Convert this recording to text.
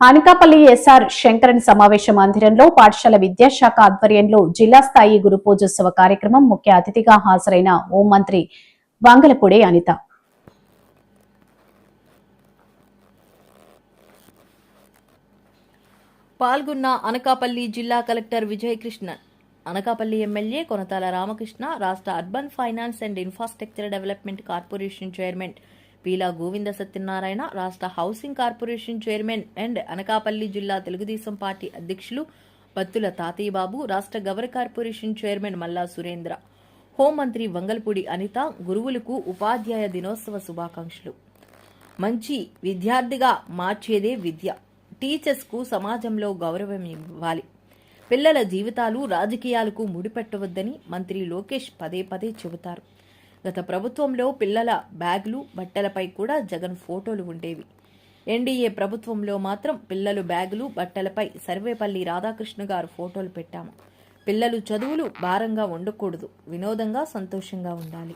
Anakapalli SR Shankaran సమావేశ మందిరంలో పాఠశాల విద్యాశాఖ ఆధ్వర్యంలో జిల్లా స్థాయి గురు పూజోత్సవ కార్యక్రమం ముఖ్య అతిథిగా హాజరైన హోంమంత్రి వంగలపూడి అనిత. పాల్గొన్న అనకాపల్లి జిల్లా కలెక్టర్ విజయకృష్ణన్, అనకాపల్లి ఎమ్మెల్యే కొనతాల రామకృష్ణ, రాష్ట్ర urban finance and infrastructure development corporation chairman Peela Govinda Satyanarayana, రాష్ట్ర housing corporation chairman and Anakapalli జిల్లా తెలుగుదేశం పార్టీ అధ్యక్షులు బత్తుల తాతయ్యబాబు, రాష్ట్ర గవర్ కార్పొరేషన్ చైర్మన్ మల్లా సురేంద్ర, హోంమంత్రి వంగల్పూడి అనిత గురువులకు ఉపాధ్యాయ దినోత్సవ శుభాకాంక్షలు. మంచి విద్యార్థిగా మార్చేదే విద్య. టీచర్స్కు సమాజంలో గౌరవం ఇవ్వాలి. పిల్లల జీవితాలు రాజకీయాలకు ముడిపెట్టవద్దని మంత్రి లోకేష్ పదే పదే చెబుతారు. గత ప్రభుత్వంలో పిల్లల బ్యాగులు, బట్టలపై కూడా జగన్ ఫోటోలు ఉండేవి. ఎన్డీఏ ప్రభుత్వంలో మాత్రం పిల్లలు బ్యాగులు, బట్టలపై సర్వేపల్లి రాధాకృష్ణ గారు ఫోటోలు పెట్టాము. పిల్లలు చదువులు భారంగా ఉండకూడదు, వినోదంగా సంతోషంగా ఉండాలి.